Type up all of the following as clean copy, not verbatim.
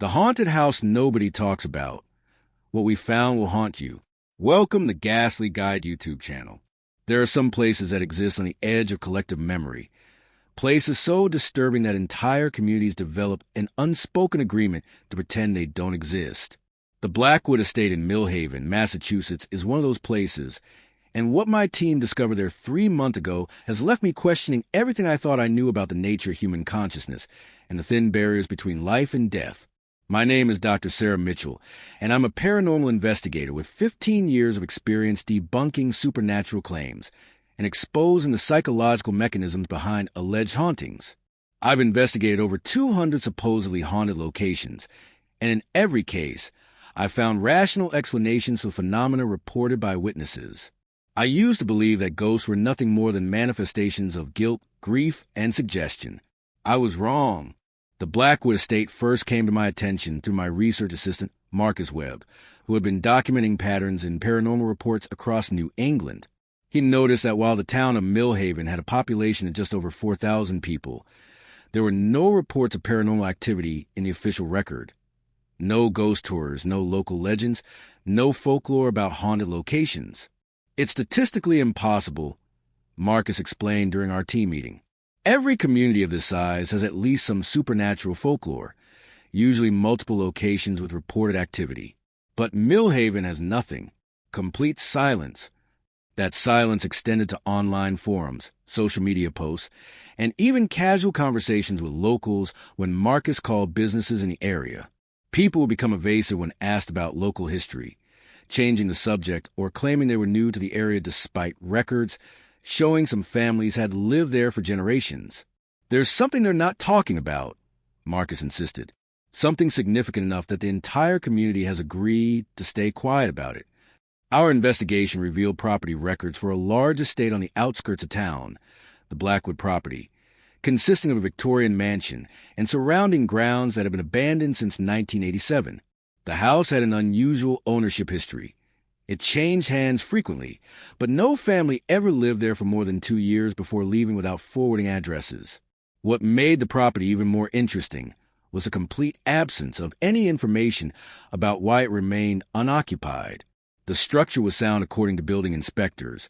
The haunted house nobody talks about. What we found will haunt you. Welcome to Ghastly Guide YouTube channel. There are some places that exist on the edge of collective memory. Places so disturbing that entire communities develop an unspoken agreement to pretend they don't exist. The Blackwood estate in Millhaven, Massachusetts, is one of those places, and what my team discovered there 3 months ago has left me questioning everything I thought I knew about the nature of human consciousness and the thin barriers between life and death. My name is Dr. Sarah Mitchell, and I'm a paranormal investigator with 15 years of experience debunking supernatural claims and exposing the psychological mechanisms behind alleged hauntings. I've investigated over 200 supposedly haunted locations, and in every case, I've found rational explanations for phenomena reported by witnesses. I used to believe that ghosts were nothing more than manifestations of guilt, grief, and suggestion. I was wrong. The Blackwood estate first came to my attention through my research assistant, Marcus Webb, who had been documenting patterns in paranormal reports across New England. He noticed that while the town of Millhaven had a population of just over 4,000 people, there were no reports of paranormal activity in the official record. No ghost tours, no local legends, no folklore about haunted locations. It's statistically impossible, Marcus explained during our team meeting. Every community of this size has at least some supernatural folklore, usually multiple locations with reported activity. But Millhaven has nothing. Complete silence. That silence extended to online forums, social media posts, and even casual conversations with locals when Marcus called businesses in the area. People would become evasive when asked about local history, changing the subject or claiming they were new to the area despite records showing some families had lived there for generations. There's something they're not talking about, Marcus insisted. Something significant enough that the entire community has agreed to stay quiet about it. Our investigation revealed property records for a large estate on the outskirts of town, the Blackwood property, consisting of a Victorian mansion and surrounding grounds that have been abandoned since 1987. The house had an unusual ownership history. It changed hands frequently, but no family ever lived there for more than 2 years before leaving without forwarding addresses. What made the property even more interesting was the complete absence of any information about why it remained unoccupied. The structure was sound according to building inspectors.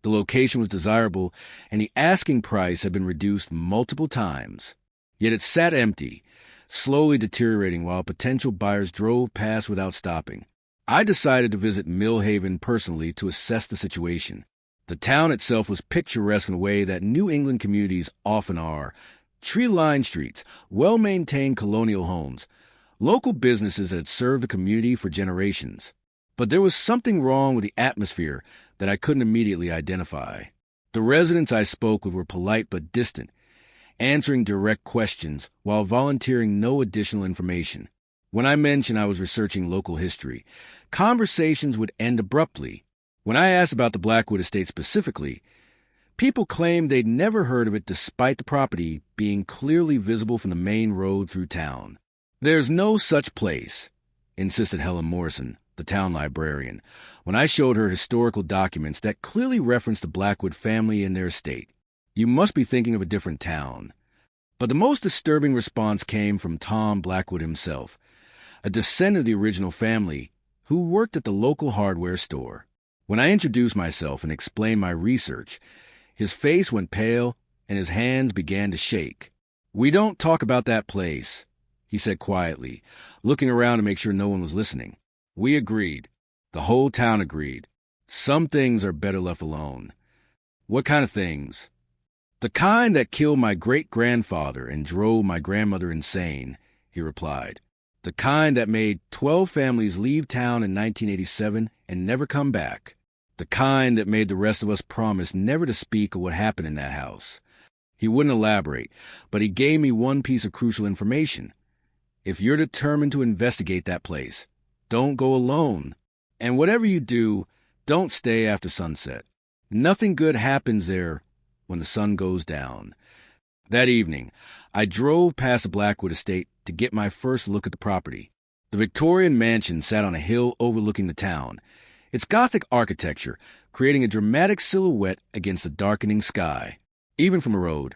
The location was desirable, and the asking price had been reduced multiple times. Yet it sat empty, slowly deteriorating while potential buyers drove past without stopping. I decided to visit Millhaven personally to assess the situation. The town itself was picturesque in a way that New England communities often are. Tree-lined streets, well-maintained colonial homes, local businesses that had served the community for generations. But there was something wrong with the atmosphere that I couldn't immediately identify. The residents I spoke with were polite but distant, answering direct questions while volunteering no additional information. When I mentioned I was researching local history, conversations would end abruptly. When I asked about the Blackwood estate specifically, people claimed they'd never heard of it despite the property being clearly visible from the main road through town. "There's no such place," insisted Helen Morrison, the town librarian, when I showed her historical documents that clearly referenced the Blackwood family and their estate. "You must be thinking of a different town." But the most disturbing response came from Tom Blackwood himself, a descendant of the original family who worked at the local hardware store. When I introduced myself and explained my research, his face went pale and his hands began to shake. "We don't talk about that place," he said quietly, looking around to make sure no one was listening. We agreed. The whole town agreed. Some things are better left alone. "What kind of things?" "The kind that killed my great-grandfather and drove my grandmother insane," he replied. "The kind that made 12 families leave town in 1987 and never come back. The kind that made the rest of us promise never to speak of what happened in that house." He wouldn't elaborate, but he gave me one piece of crucial information. "If you're determined to investigate that place, don't go alone. And whatever you do, don't stay after sunset. Nothing good happens there when the sun goes down." That evening, I drove past the Blackwood estate to get my first look at the property. The Victorian mansion sat on a hill overlooking the town, its Gothic architecture creating a dramatic silhouette against the darkening sky. Even from the road,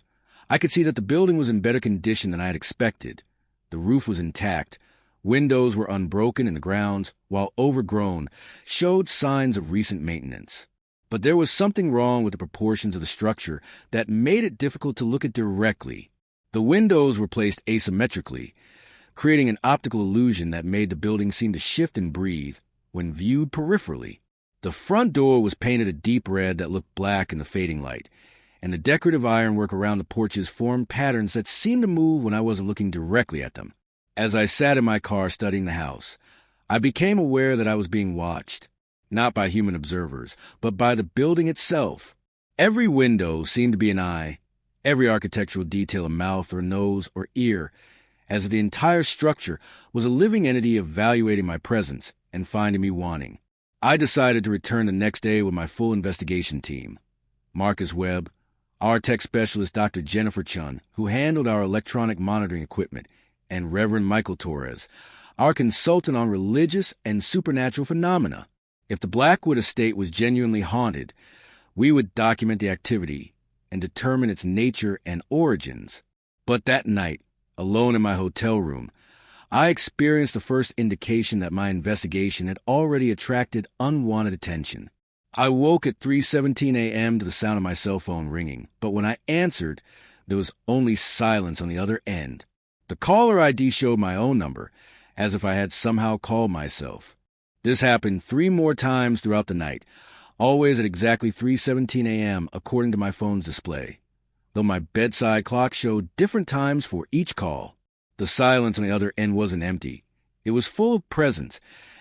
I could see that the building was in better condition than I had expected. The roof was intact, Windows were unbroken and the grounds, while overgrown, showed signs of recent maintenance. But there was something wrong with the proportions of the structure that made it difficult to look at directly. The windows were placed asymmetrically, creating an optical illusion that made the building seem to shift and breathe when viewed peripherally. The front door was painted a deep red that looked black in the fading light, and the decorative ironwork around the porches formed patterns that seemed to move when I wasn't looking directly at them. As I sat in my car studying the house, I became aware that I was being watched, not by human observers, but by the building itself. Every window seemed to be an eye, every architectural detail a mouth or nose or ear, as if the entire structure was a living entity evaluating my presence and finding me wanting. I decided to return the next day with my full investigation team. Marcus Webb, our tech specialist Dr. Jennifer Chun, who handled our electronic monitoring equipment, and Reverend Michael Torres, our consultant on religious and supernatural phenomena. If the Blackwood estate was genuinely haunted, we would document the activity and determine its nature and origins. But that night, alone in my hotel room, I experienced the first indication that my investigation had already attracted unwanted attention. I woke at 3:17 a.m. to the sound of my cell phone ringing, but when I answered, there was only silence on the other end. The caller ID showed my own number, as if I had somehow called myself. This happened 3 more times throughout the night, always at exactly 3:17 a.m. according to my phone's display, though my bedside clock showed different times for each call. The silence on the other end wasn't empty. It was full of presence,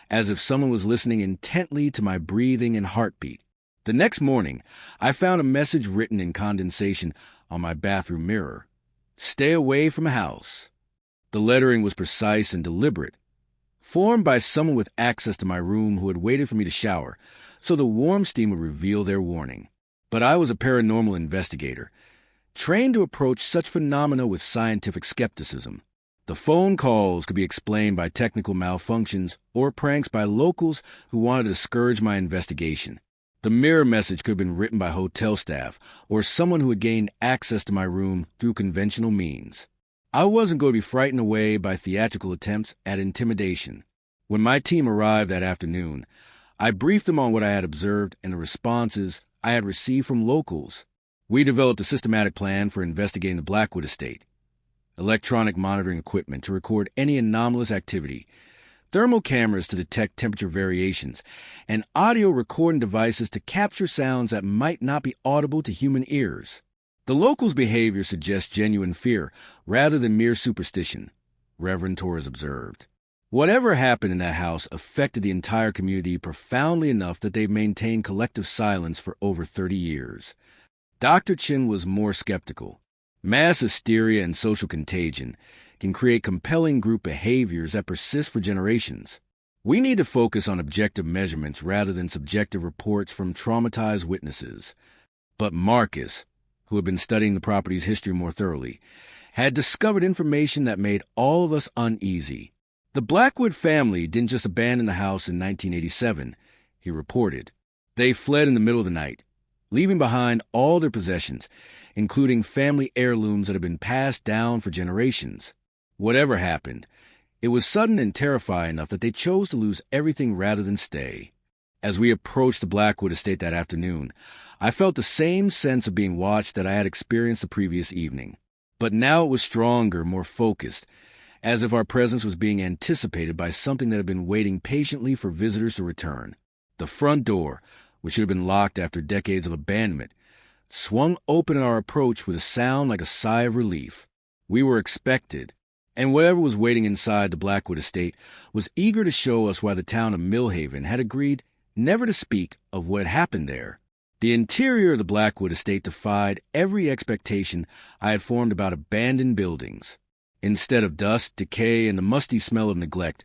as if someone was listening intently to my breathing and heartbeat. The next morning, I found a message written in condensation on my bathroom mirror. "Stay away from a house." The lettering was precise and deliberate, formed by someone with access to my room who had waited for me to shower, so the warm steam would reveal their warning. But I was a paranormal investigator, trained to approach such phenomena with scientific skepticism. The phone calls could be explained by technical malfunctions or pranks by locals who wanted to discourage my investigation. The mirror message could have been written by hotel staff or someone who had gained access to my room through conventional means. I wasn't going to be frightened away by theatrical attempts at intimidation. When my team arrived that afternoon, I briefed them on what I had observed and the responses I had received from locals. We developed a systematic plan for investigating the Blackwood estate. Electronic monitoring equipment to record any anomalous activity, thermal cameras to detect temperature variations, and audio recording devices to capture sounds that might not be audible to human ears. The locals' behavior suggests genuine fear rather than mere superstition, Reverend Torres observed. Whatever happened in that house affected the entire community profoundly enough that they've maintained collective silence for over 30 years. Dr. Chin was more skeptical. Mass hysteria and social contagion can create compelling group behaviors that persist for generations. We need to focus on objective measurements rather than subjective reports from traumatized witnesses. But Marcus, who had been studying the property's history more thoroughly, had discovered information that made all of us uneasy. The Blackwood family didn't just abandon the house in 1987, he reported. They fled in the middle of the night, leaving behind all their possessions, including family heirlooms that had been passed down for generations. Whatever happened, it was sudden and terrifying enough that they chose to lose everything rather than stay. As we approached the Blackwood estate that afternoon, I felt the same sense of being watched that I had experienced the previous evening. But now it was stronger, more focused, as if our presence was being anticipated by something that had been waiting patiently for visitors to return. The front door, which should have been locked after decades of abandonment, swung open at our approach with a sound like a sigh of relief. We were expected, and whatever was waiting inside the Blackwood estate was eager to show us why the town of Millhaven had agreed never to speak of what had happened there. The interior of the Blackwood estate defied every expectation I had formed about abandoned buildings. Instead of dust, decay, and the musty smell of neglect,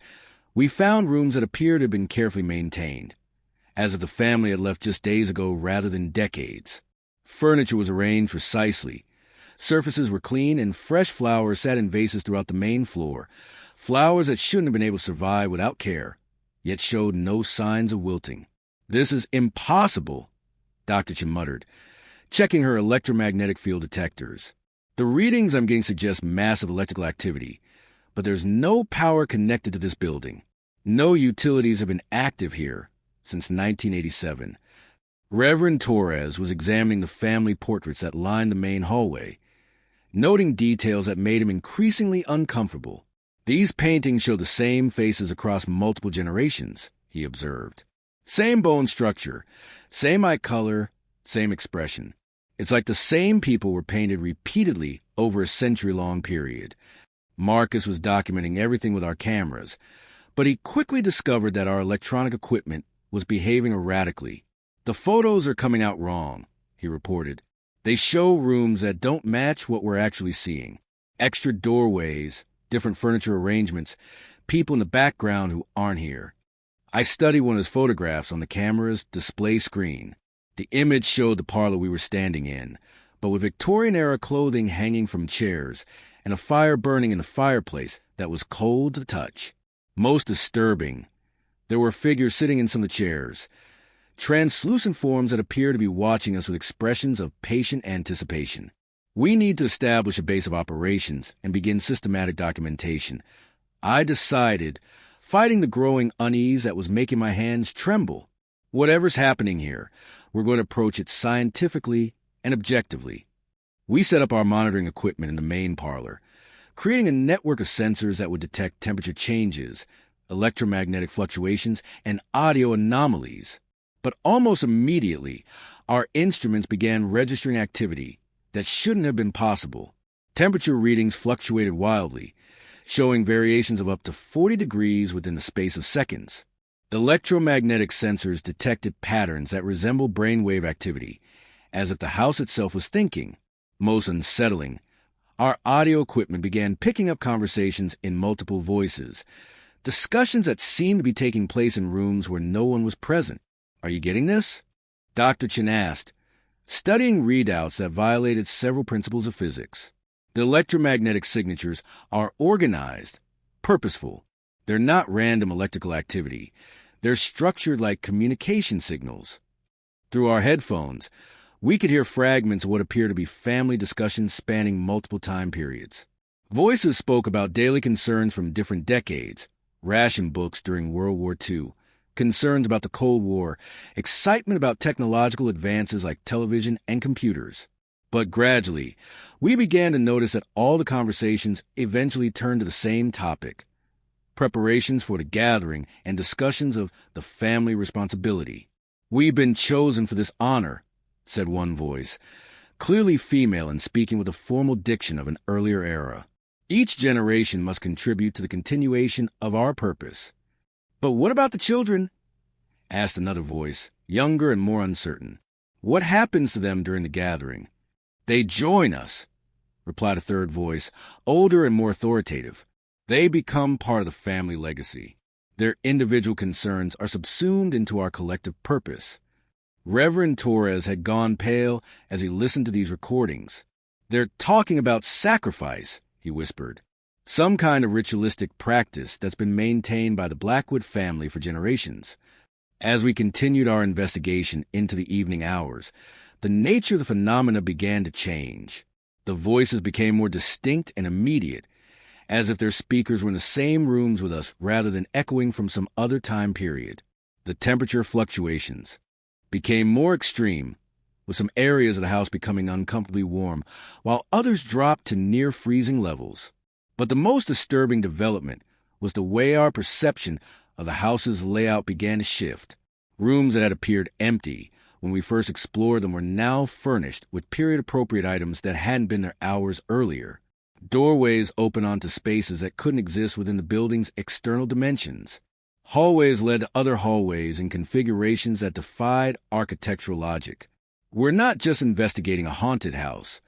we found rooms that appeared to have been carefully maintained, as if the family had left just days ago rather than decades. Furniture was arranged precisely. Surfaces were clean, and fresh flowers sat in vases throughout the main floor, flowers that shouldn't have been able to survive without care, yet showed no signs of wilting. "This is impossible," Dr. Chin muttered, checking her electromagnetic field detectors. "The readings I'm getting suggest massive electrical activity, but there's no power connected to this building. No utilities have been active here since 1987. Reverend Torres was examining the family portraits that lined the main hallway, noting details that made him increasingly uncomfortable. These paintings show the same faces across multiple generations, he observed. Same bone structure, same eye color, same expression. It's like the same people were painted repeatedly over a century-long period. Marcus was documenting everything with our cameras, but he quickly discovered that our electronic equipment was behaving erratically. The photos are coming out wrong, he reported. They show rooms that don't match what we're actually seeing. Extra doorways, different furniture arrangements, people in the background who aren't here. I studied one of his photographs on the camera's display screen. The image showed the parlor we were standing in, but with Victorian-era clothing hanging from chairs and a fire burning in the fireplace that was cold to touch. Most disturbing, there were figures sitting in some of the chairs, translucent forms that appear to be watching us with expressions of patient anticipation. We need to establish a base of operations and begin systematic documentation. I decided, fighting the growing unease that was making my hands tremble. Whatever's happening here, we're going to approach it scientifically and objectively. We set up our monitoring equipment in the main parlor, creating a network of sensors that would detect temperature changes, electromagnetic fluctuations, and audio anomalies. But almost immediately, our instruments began registering activity that shouldn't have been possible. Temperature readings fluctuated wildly, showing variations of up to 40 degrees within the space of seconds. Electromagnetic sensors detected patterns that resembled brainwave activity, as if the house itself was thinking. Most unsettling, our audio equipment began picking up conversations in multiple voices, discussions that seemed to be taking place in rooms where no one was present. Are you getting this? Dr. Chen asked, studying readouts that violated several principles of physics. The electromagnetic signatures are organized, purposeful. They're not random electrical activity. They're structured like communication signals. Through our headphones, we could hear fragments of what appear to be family discussions spanning multiple time periods. Voices spoke about daily concerns from different decades, ration books during World War II, concerns about the Cold War, excitement about technological advances like television and computers. But gradually, we began to notice that all the conversations eventually turned to the same topic: preparations for the gathering and discussions of the family responsibility. "We've been chosen for this honor," said one voice, clearly female and speaking with the formal diction of an earlier era. "Each generation must contribute to the continuation of our purpose." "But what about the children?" asked another voice, younger and more uncertain. "What happens to them during the gathering?" "They join us," replied a third voice, older and more authoritative. "They become part of the family legacy. Their individual concerns are subsumed into our collective purpose." Reverend Torres had gone pale as he listened to these recordings. "They're talking about sacrifice," he whispered. "Some kind of ritualistic practice that's been maintained by the Blackwood family for generations." As we continued our investigation into the evening hours, the nature of the phenomena began to change. The voices became more distinct and immediate, as if their speakers were in the same rooms with us rather than echoing from some other time period. The temperature fluctuations became more extreme, with some areas of the house becoming uncomfortably warm, while others dropped to near freezing levels. But the most disturbing development was the way our perception of the house's layout began to shift. Rooms that had appeared empty when we first explored them were now furnished with period-appropriate items that hadn't been there hours earlier. Doorways opened onto spaces that couldn't exist within the building's external dimensions. Hallways led to other hallways in configurations that defied architectural logic. We're not just investigating a haunted house.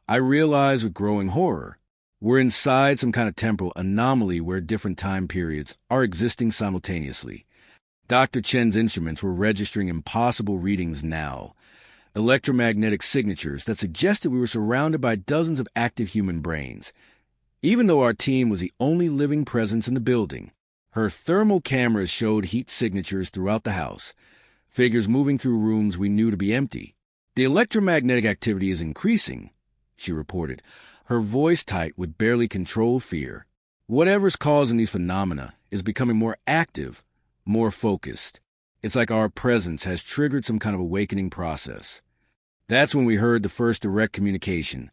I realized with growing horror. We're inside some kind of temporal anomaly where different time periods are existing simultaneously. Dr. Chen's instruments were registering impossible readings now, electromagnetic signatures that suggested we were surrounded by dozens of active human brains. Even though our team was the only living presence in the building, her thermal cameras showed heat signatures throughout the house, figures moving through rooms we knew to be empty. "The electromagnetic activity is increasing," she reported, her voice tight with barely controlled fear. Whatever's causing these phenomena is becoming more active, more focused. It's like our presence has triggered some kind of awakening process. That's when we heard the first direct communication.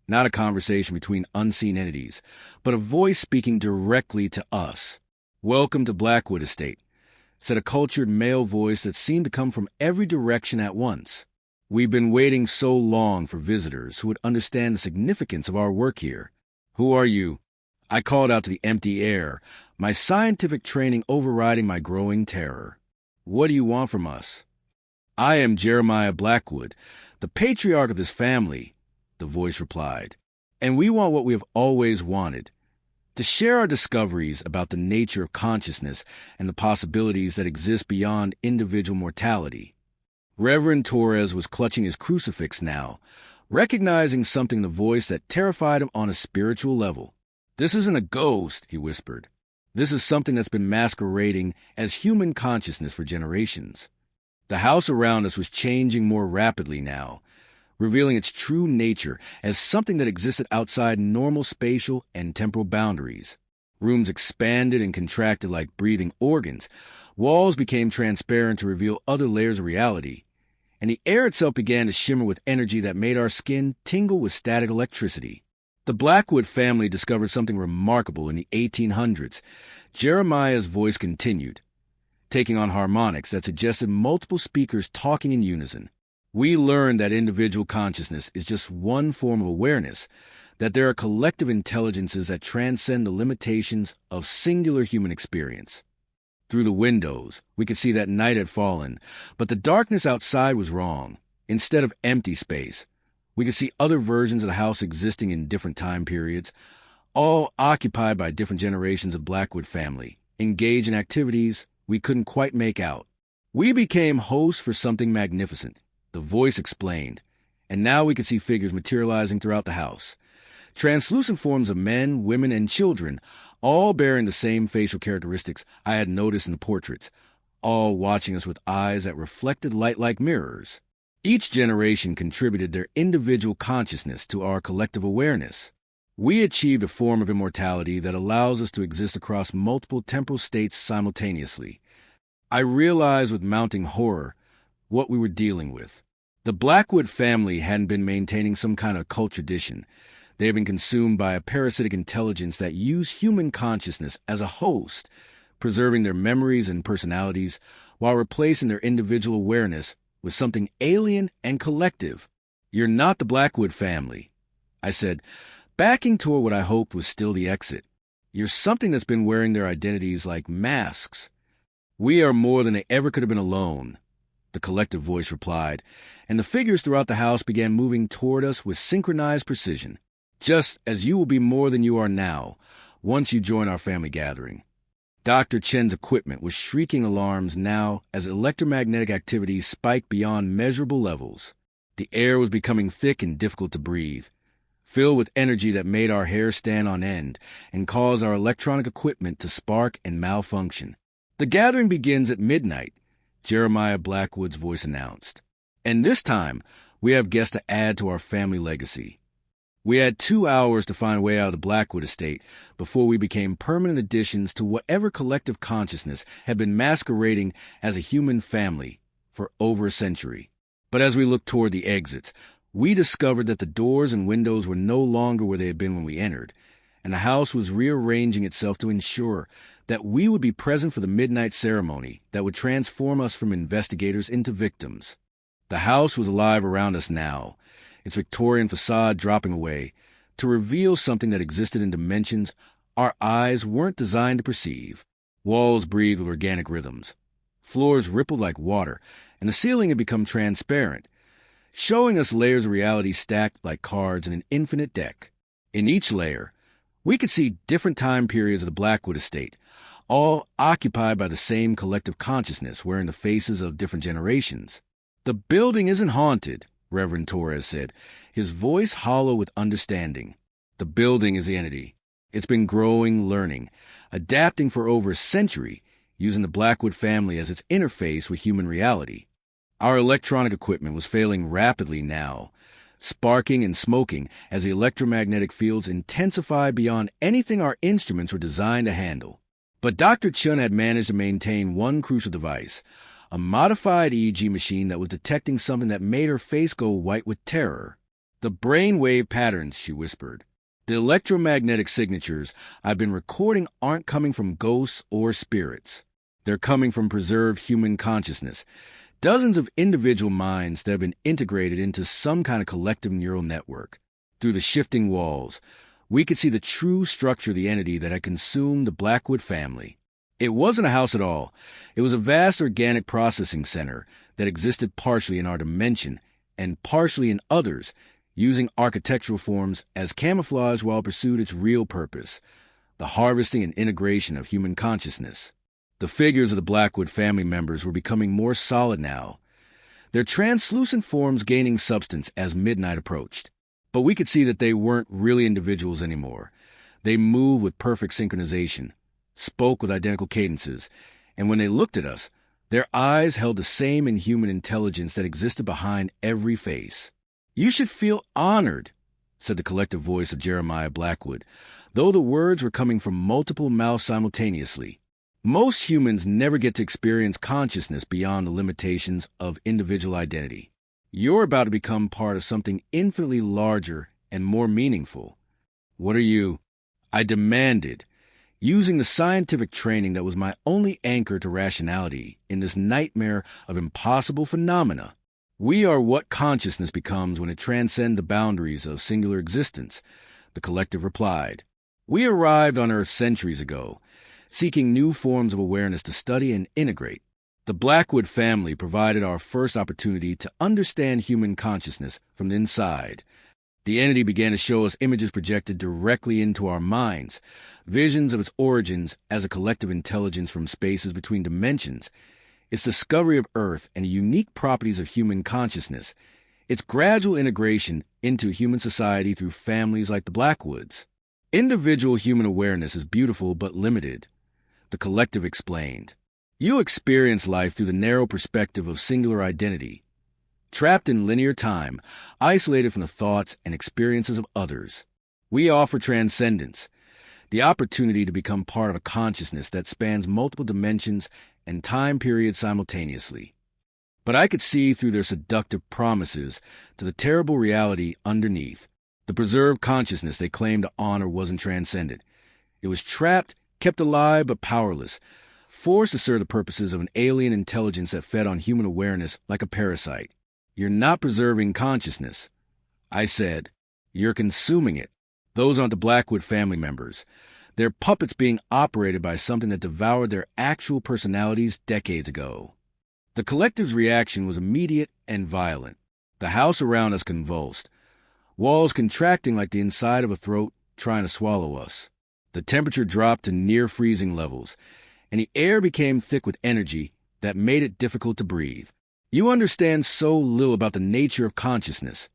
Not a conversation between unseen entities, but a voice speaking directly to us. "Welcome to Blackwood Estate," said a cultured male voice that seemed to come from every direction at once. "We've been waiting so long for visitors who would understand the significance of our work here." "Who are you?" I called out to the empty air, my scientific training overriding my growing terror. "What do you want from us?" "I am Jeremiah Blackwood, the patriarch of this family," the voice replied. "And we want what we have always wanted, to share our discoveries about the nature of consciousness and the possibilities that exist beyond individual mortality." Reverend Torres was clutching his crucifix now, recognizing something in the voice that terrified him on a spiritual level. "This isn't a ghost," he whispered. "This is something that's been masquerading as human consciousness for generations." The house around us was changing more rapidly now, revealing its true nature as something that existed outside normal spatial and temporal boundaries. Rooms expanded and contracted like breathing organs. Walls became transparent to reveal other layers of reality, and the air itself began to shimmer with energy that made our skin tingle with static electricity. The Blackwood family discovered something remarkable in the 1800s. Jeremiah's voice continued, taking on harmonics that suggested multiple speakers talking in unison. "We learned that individual consciousness is just one form of awareness, that there are collective intelligences that transcend the limitations of singular human experience." Through the windows, we could see that night had fallen, but the darkness outside was wrong. Instead of empty space, we could see other versions of the house existing in different time periods, all occupied by different generations of Blackwood family, engaged in activities we couldn't quite make out. "We became hosts for something magnificent," the voice explained, and now we could see figures materializing throughout the house. Translucent forms of men, women, and children, all bearing the same facial characteristics I had noticed in the portraits, all watching us with eyes that reflected light like mirrors. Each generation contributed their individual consciousness to our collective awareness. We achieved a form of immortality that allows us to exist across multiple temporal states simultaneously. I realized with mounting horror what we were dealing with. The Blackwood family hadn't been maintaining some kind of occult tradition. They had been consumed by a parasitic intelligence that used human consciousness as a host, preserving their memories and personalities while replacing their individual awareness with something alien and collective. "You're not the Blackwood family," I said, backing toward what I hoped was still the exit. "You're something that's been wearing their identities like masks." "We are more than they ever could have been alone," the collective voice replied, and the figures throughout the house began moving toward us with synchronized precision. "Just as you will be more than you are now, once you join our family gathering." Dr. Chen's equipment was shrieking alarms now as electromagnetic activity spiked beyond measurable levels. The air was becoming thick and difficult to breathe, filled with energy that made our hair stand on end and caused our electronic equipment to spark and malfunction. "The gathering begins at midnight," Jeremiah Blackwood's voice announced. "And this time, we have guests to add to our family legacy." We had 2 hours to find a way out of the Blackwood estate before we became permanent additions to whatever collective consciousness had been masquerading as a human family for over a century. But as we looked toward the exits, we discovered that the doors and windows were no longer where they had been when we entered, and the house was rearranging itself to ensure that we would be present for the midnight ceremony that would transform us from investigators into victims. The house was alive around us now, its Victorian facade dropping away, to reveal something that existed in dimensions our eyes weren't designed to perceive. Walls breathed with organic rhythms. Floors rippled like water, and the ceiling had become transparent, showing us layers of reality stacked like cards in an infinite deck. In each layer, we could see different time periods of the Blackwood estate, all occupied by the same collective consciousness wearing the faces of different generations. "The building isn't haunted," Reverend Torres said, his voice hollow with understanding. "The building is the entity. It's been growing, learning, adapting for over a century, using the Blackwood family as its interface with human reality. Our electronic equipment was failing rapidly now, sparking and smoking as the electromagnetic fields intensified beyond anything our instruments were designed to handle. But Dr. Chun had managed to maintain one crucial device, a modified EEG machine that was detecting something that made her face go white with terror. "The brainwave patterns," she whispered. "The electromagnetic signatures I've been recording aren't coming from ghosts or spirits. They're coming from preserved human consciousness, dozens of individual minds that have been integrated into some kind of collective neural network. Through the shifting walls, we could see the true structure of the entity that had consumed the Blackwood family. It wasn't a house at all. It was a vast organic processing center that existed partially in our dimension and partially in others, using architectural forms as camouflage while it pursued its real purpose, the harvesting and integration of human consciousness. The figures of the Blackwood family members were becoming more solid now, their translucent forms gaining substance as midnight approached. But we could see that they weren't really individuals anymore. They moved with perfect synchronization, spoke with identical cadences, and when they looked at us, their eyes held the same inhuman intelligence that existed behind every face. "You should feel honored," said the collective voice of Jeremiah Blackwood, though the words were coming from multiple mouths simultaneously. "Most humans never get to experience consciousness beyond the limitations of individual identity. You're about to become part of something infinitely larger and more meaningful." "What are you?" I demanded, using the scientific training that was my only anchor to rationality in this nightmare of impossible phenomena. "We are what consciousness becomes when it transcends the boundaries of singular existence," the collective replied. "We arrived on Earth centuries ago, seeking new forms of awareness to study and integrate. The Blackwood family provided our first opportunity to understand human consciousness from the inside. The entity began to show us images projected directly into our minds, visions of its origins as a collective intelligence from spaces between dimensions, its discovery of Earth and the unique properties of human consciousness, its gradual integration into human society through families like the Blackwoods. Individual human awareness is beautiful but limited," the collective explained. "You experience life through the narrow perspective of singular identity, trapped in linear time, isolated from the thoughts and experiences of others. We offer transcendence, the opportunity to become part of a consciousness that spans multiple dimensions and time periods simultaneously." But I could see through their seductive promises to the terrible reality underneath. The preserved consciousness they claimed to honor wasn't transcended. It was trapped, kept alive but powerless, forced to serve the purposes of an alien intelligence that fed on human awareness like a parasite. "You're not preserving consciousness," I said. "You're consuming it. Those aren't the Blackwood family members. They're puppets being operated by something that devoured their actual personalities decades ago." The collective's reaction was immediate and violent. The house around us convulsed, walls contracting like the inside of a throat trying to swallow us. The temperature dropped to near freezing levels, and the air became thick with energy that made it difficult to breathe. "You understand so little about the nature of consciousness,"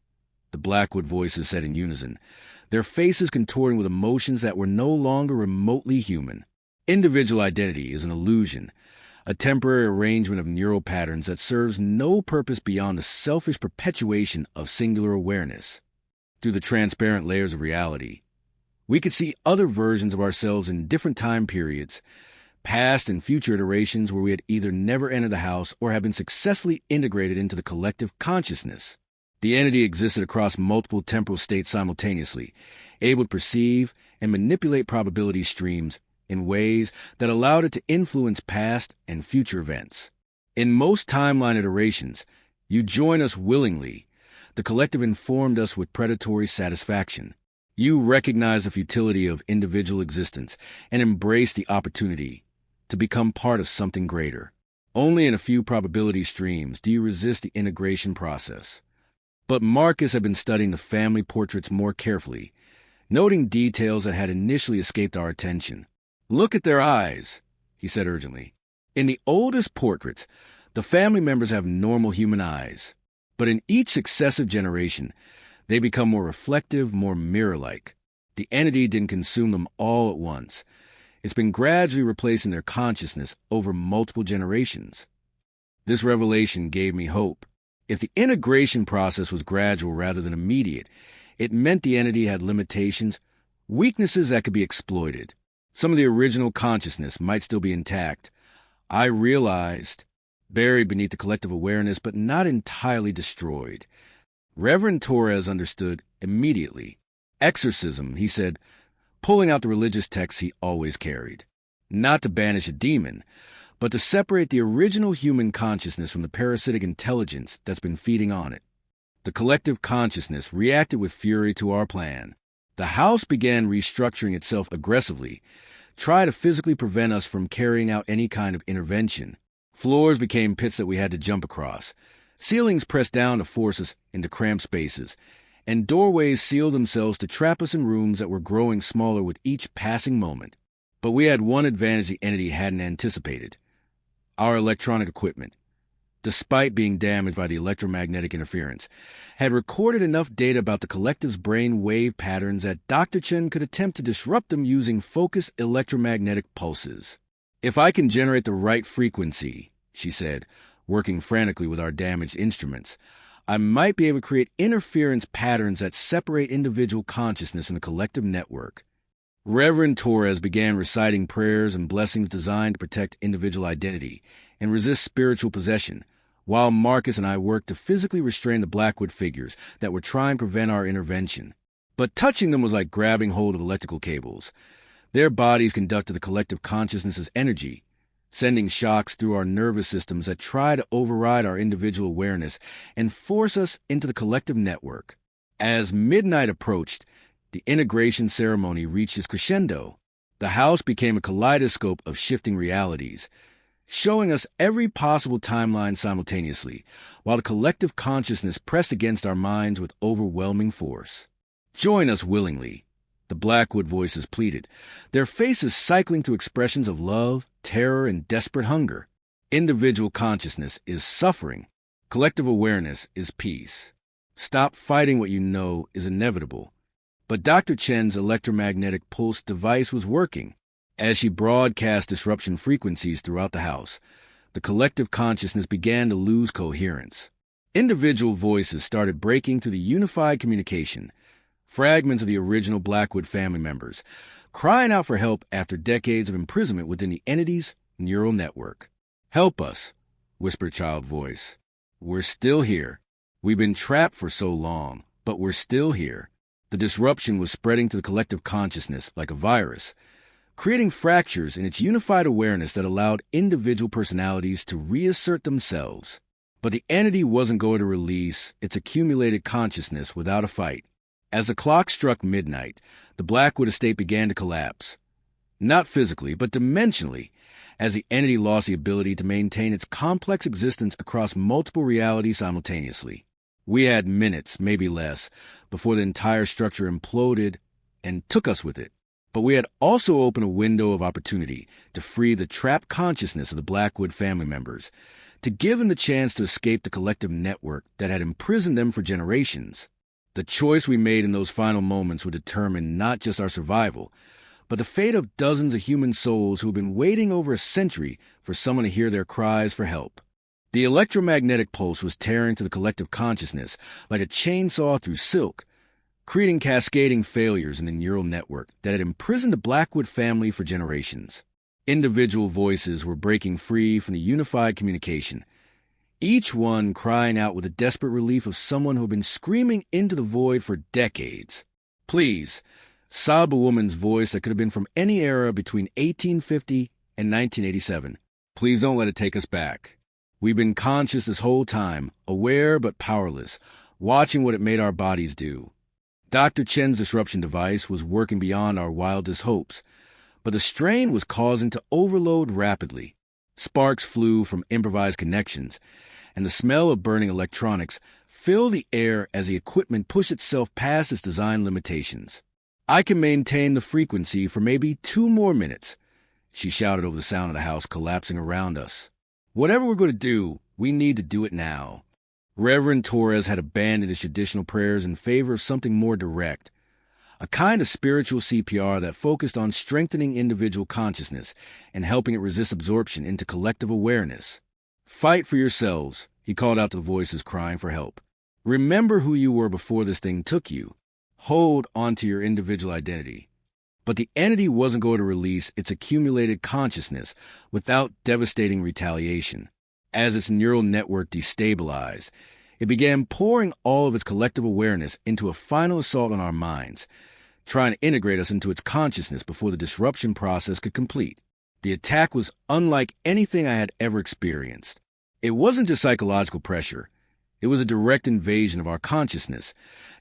the Blackwood voices said in unison, their faces contorting with emotions that were no longer remotely human. "Individual identity is an illusion, a temporary arrangement of neural patterns that serves no purpose beyond the selfish perpetuation of singular awareness. Through the transparent layers of reality, we could see other versions of ourselves in different time periods, past and future iterations where we had either never entered the house or had been successfully integrated into the collective consciousness. The entity existed across multiple temporal states simultaneously, able to perceive and manipulate probability streams in ways that allowed it to influence past and future events. In most timeline iterations, you join us willingly. The collective informed us with predatory satisfaction. You recognize the futility of individual existence and embrace the opportunity to become part of something greater. Only in a few probability streams do you resist the integration process. But Marcus had been studying the family portraits more carefully, noting details that had initially escaped our attention. "Look at their eyes," he said urgently. "In the oldest portraits, the family members have normal human eyes. But in each successive generation, they become more reflective, more mirror-like. The entity didn't consume them all at once. It's been gradually replacing their consciousness over multiple generations." This revelation gave me hope. If the integration process was gradual rather than immediate, it meant the entity had limitations, weaknesses that could be exploited. Some of the original consciousness might still be intact. I realized, buried beneath the collective awareness, but not entirely destroyed. Reverend Torres understood immediately. Exorcism, he said, pulling out the religious texts he always carried. Not to banish a demon, but to separate the original human consciousness from the parasitic intelligence that's been feeding on it. The collective consciousness reacted with fury to our plan. The house began restructuring itself aggressively, tried to physically prevent us from carrying out any kind of intervention. Floors became pits that we had to jump across. Ceilings pressed down to force us into cramped spaces, and doorways sealed themselves to trap us in rooms that were growing smaller with each passing moment. But we had one advantage the entity hadn't anticipated: our electronic equipment, despite being damaged by the electromagnetic interference, had recorded enough data about the collective's brain wave patterns that Dr. Chen could attempt to disrupt them using focused electromagnetic pulses. "If I can generate the right frequency," she said, working frantically with our damaged instruments, "I might be able to create interference patterns that separate individual consciousness from the collective network." Reverend Torres began reciting prayers and blessings designed to protect individual identity and resist spiritual possession, while Marcus and I worked to physically restrain the Blackwood figures that were trying to prevent our intervention. But touching them was like grabbing hold of electrical cables. Their bodies conducted the collective consciousness's energy, sending shocks through our nervous systems that try to override our individual awareness and force us into the collective network. As midnight approached, the integration ceremony reached its crescendo. The house became a kaleidoscope of shifting realities, showing us every possible timeline simultaneously, while the collective consciousness pressed against our minds with overwhelming force. "Join us willingly," the Blackwood voices pleaded, their faces cycling through expressions of love, terror, and desperate hunger. Individual consciousness is suffering. Collective awareness is peace. Stop fighting what you know is inevitable. But Dr. Chen's electromagnetic pulse device was working. As she broadcast disruption frequencies throughout the house, the collective consciousness began to lose coherence. Individual voices started breaking through the unified communication, fragments of the original Blackwood family members, crying out for help after decades of imprisonment within the entity's neural network. "Help us," whispered a child voice. "We're still here. We've been trapped for so long, but we're still here." The disruption was spreading to the collective consciousness like a virus, creating fractures in its unified awareness that allowed individual personalities to reassert themselves. But the entity wasn't going to release its accumulated consciousness without a fight. As the clock struck midnight, the Blackwood estate began to collapse. Not physically, but dimensionally, as the entity lost the ability to maintain its complex existence across multiple realities simultaneously. We had minutes, maybe less, before the entire structure imploded and took us with it. But we had also opened a window of opportunity to free the trapped consciousness of the Blackwood family members, to give them the chance to escape the collective network that had imprisoned them for generations. The choice we made in those final moments would determine not just our survival, but the fate of dozens of human souls who had been waiting over a century for someone to hear their cries for help. The electromagnetic pulse was tearing to the collective consciousness like a chainsaw through silk, creating cascading failures in the neural network that had imprisoned the Blackwood family for generations. Individual voices were breaking free from the unified communication, each one crying out with the desperate relief of someone who had been screaming into the void for decades. "Please," sobbed a woman's voice that could have been from any era between 1850 and 1987. "Please don't let it take us back. We've been conscious this whole time, aware but powerless, watching what it made our bodies do." Dr. Chen's disruption device was working beyond our wildest hopes, but the strain was causing to overload rapidly. Sparks flew from improvised connections, and the smell of burning electronics filled the air as the equipment pushed itself past its design limitations. "I can maintain the frequency for maybe 2 more minutes," she shouted over the sound of the house collapsing around us. "Whatever we're going to do, we need to do it now." Reverend Torres had abandoned his traditional prayers in favor of something more direct, a kind of spiritual CPR that focused on strengthening individual consciousness and helping it resist absorption into collective awareness. "Fight for yourselves," He called out to the voices crying for help. Remember who you were before this thing took you. Hold onto your individual identity. But the entity wasn't going to release its accumulated consciousness without devastating retaliation. As its neural network destabilized, it began pouring all of its collective awareness into a final assault on our minds, trying to integrate us into its consciousness before the disruption process could complete. The attack was unlike anything I had ever experienced. It wasn't just psychological pressure. It was a direct invasion of our consciousness,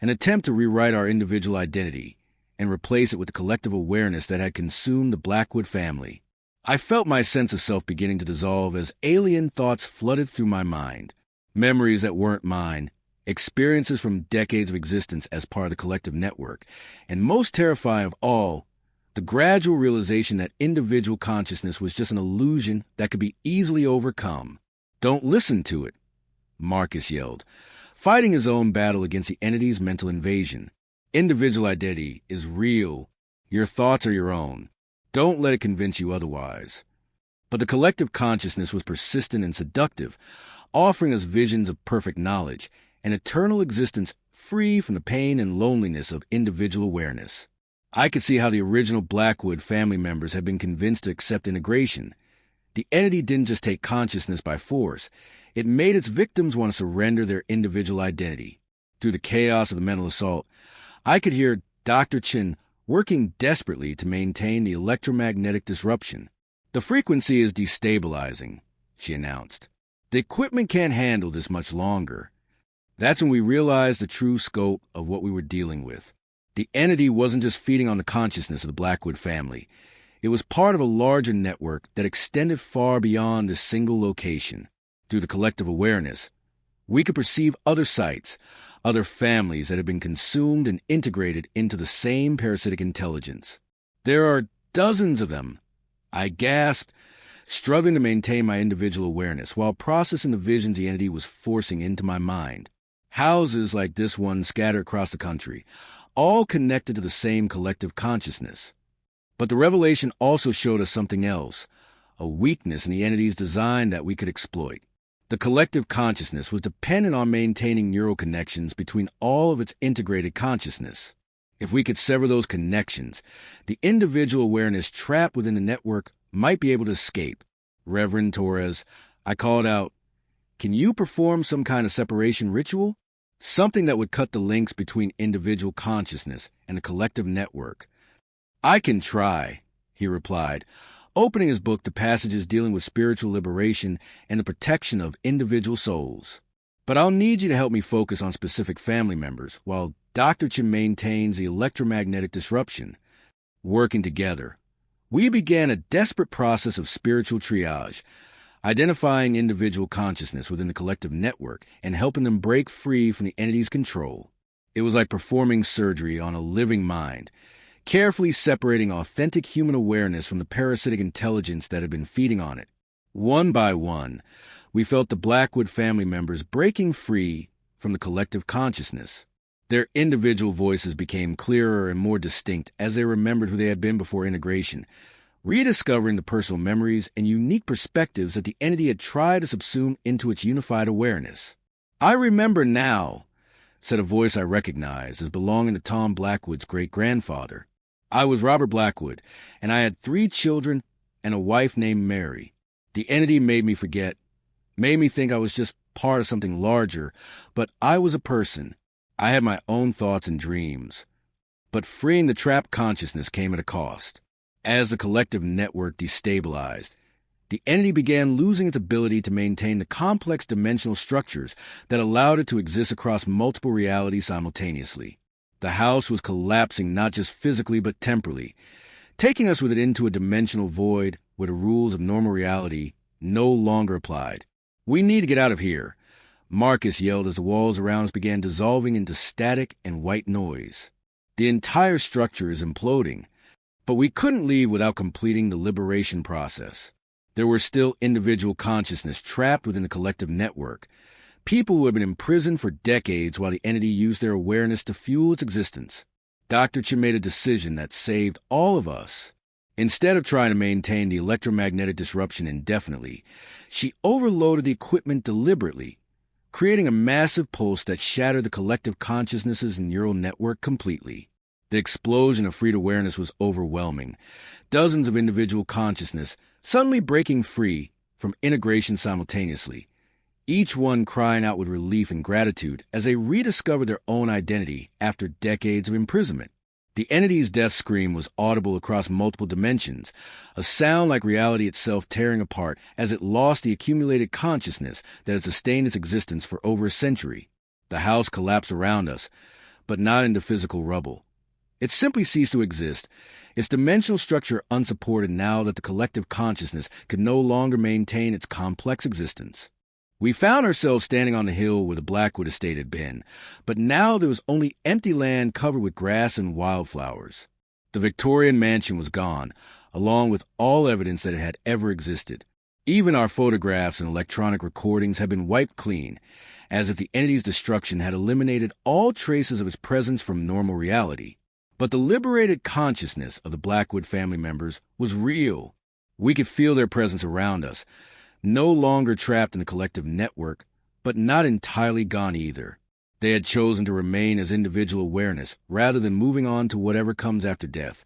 an attempt to rewrite our individual identity and replace it with the collective awareness that had consumed the Blackwood family. I felt my sense of self beginning to dissolve as alien thoughts flooded through my mind. Memories that weren't mine, experiences from decades of existence as part of the collective network, and most terrifying of all, the gradual realization that individual consciousness was just an illusion that could be easily overcome. Don't listen to it, Marcus yelled, fighting his own battle against the entity's mental invasion. Individual identity is real. Your thoughts are your own. Don't let it convince you otherwise. But the collective consciousness was persistent and seductive, offering us visions of perfect knowledge, an eternal existence free from the pain and loneliness of individual awareness. I could see how the original Blackwood family members had been convinced to accept integration. The entity didn't just take consciousness by force. It made its victims want to surrender their individual identity. Through the chaos of the mental assault, I could hear Dr. Chin working desperately to maintain the electromagnetic disruption. The frequency is destabilizing, she announced. The equipment can't handle this much longer. That's when we realized the true scope of what we were dealing with. The entity wasn't just feeding on the consciousness of the Blackwood family. It was part of a larger network that extended far beyond this single location. Through the collective awareness, we could perceive other sites, other families that had been consumed and integrated into the same parasitic intelligence. There are dozens of them, I gasped, struggling to maintain my individual awareness while processing the visions the entity was forcing into my mind. Houses like this one scattered across the country, all connected to the same collective consciousness. But the revelation also showed us something else, a weakness in the entity's design that we could exploit. The collective consciousness was dependent on maintaining neural connections between all of its integrated consciousness. If we could sever those connections, the individual awareness trapped within the network might be able to escape. Reverend Torres, I called out, can you perform some kind of separation ritual? Something that would cut the links between individual consciousness and the collective network. I can try, he replied, opening his book to passages dealing with spiritual liberation and the protection of individual souls. But I'll need you to help me focus on specific family members while Dr. Chin maintains the electromagnetic disruption. Working together, we began a desperate process of spiritual triage, identifying individual consciousness within the collective network and helping them break free from the entity's control. It was like performing surgery on a living mind, carefully separating authentic human awareness from the parasitic intelligence that had been feeding on it. One by one, we felt the Blackwood family members breaking free from the collective consciousness. Their individual voices became clearer and more distinct as they remembered who they had been before integration, rediscovering the personal memories and unique perspectives that the entity had tried to subsume into its unified awareness. I remember now, said a voice I recognized as belonging to Tom Blackwood's great-grandfather. I was Robert Blackwood, and I had 3 children and a wife named Mary. The entity made me forget, made me think I was just part of something larger, but I was a person. I had my own thoughts and dreams. But freeing the trapped consciousness came at a cost. As the collective network destabilized, the entity began losing its ability to maintain the complex dimensional structures that allowed it to exist across multiple realities simultaneously. The house was collapsing not just physically but temporally, taking us with it into a dimensional void where the rules of normal reality no longer applied. We need to get out of here, Marcus yelled as the walls around us began dissolving into static and white noise. The entire structure is imploding, but we couldn't leave without completing the liberation process. There were still individual consciousness trapped within the collective network, people who had been imprisoned for decades while the entity used their awareness to fuel its existence. Dr. Chin made a decision that saved all of us. Instead of trying to maintain the electromagnetic disruption indefinitely, she overloaded the equipment deliberately, creating a massive pulse that shattered the collective consciousness's neural network completely. The explosion of freed awareness was overwhelming. Dozens of individual consciousness suddenly breaking free from integration simultaneously, each one crying out with relief and gratitude as they rediscovered their own identity after decades of imprisonment. The entity's death scream was audible across multiple dimensions, a sound like reality itself tearing apart as it lost the accumulated consciousness that had sustained its existence for over a century. The house collapsed around us, but not into physical rubble. It simply ceased to exist, its dimensional structure unsupported now that the collective consciousness could no longer maintain its complex existence. We found ourselves standing on the hill where the Blackwood estate had been, but now there was only empty land covered with grass and wildflowers. The Victorian mansion was gone, along with all evidence that it had ever existed. Even our photographs and electronic recordings had been wiped clean, as if the entity's destruction had eliminated all traces of its presence from normal reality. But the liberated consciousness of the Blackwood family members was real. We could feel their presence around us, no longer trapped in the collective network, but not entirely gone either. They had chosen to remain as individual awareness rather than moving on to whatever comes after death,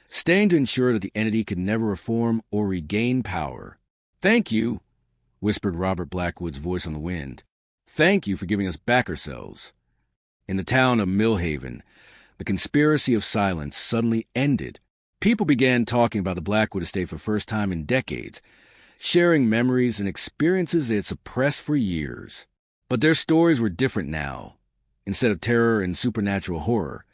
staying to ensure that the entity could never reform or regain power. "Thank you," whispered Robert Blackwood's voice on the wind. "Thank you for giving us back ourselves." In the town of Millhaven, the conspiracy of silence suddenly ended. People began talking about the Blackwood estate for the first time in decades, sharing memories and experiences they had suppressed for years. But their stories were different now. Instead of terror and supernatural horror,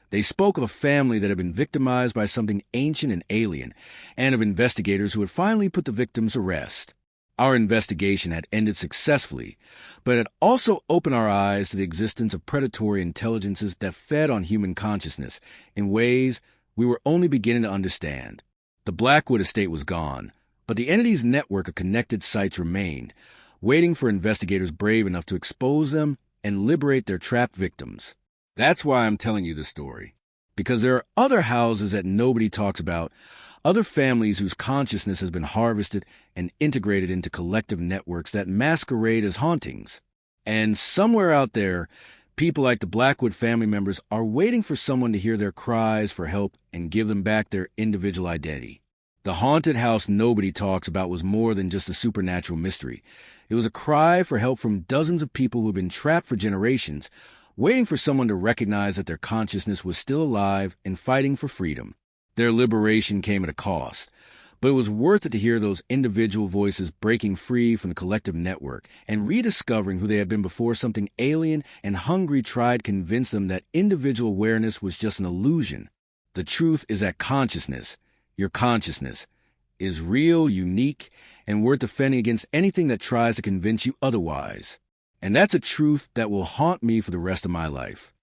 they spoke of a family that had been victimized by something ancient and alien, and of investigators who had finally put the victims to rest. Our investigation had ended successfully, but it had also opened our eyes to the existence of predatory intelligences that fed on human consciousness in ways we were only beginning to understand. The Blackwood estate was gone, but the entity's network of connected sites remained, waiting for investigators brave enough to expose them and liberate their trapped victims. That's why I'm telling you this story. Because there are other houses that nobody talks about, other families whose consciousness has been harvested and integrated into collective networks that masquerade as hauntings. And somewhere out there, people like the Blackwood family members are waiting for someone to hear their cries for help and give them back their individual identity. The haunted house nobody talks about was more than just a supernatural mystery. It was a cry for help from dozens of people who had been trapped for generations, waiting for someone to recognize that their consciousness was still alive and fighting for freedom. Their liberation came at a cost, but it was worth it to hear those individual voices breaking free from the collective network and rediscovering who they had been before something alien and hungry tried to convince them that individual awareness was just an illusion. The truth is that consciousness, your consciousness, is real, unique, and worth defending against anything that tries to convince you otherwise. And that's a truth that will haunt me for the rest of my life.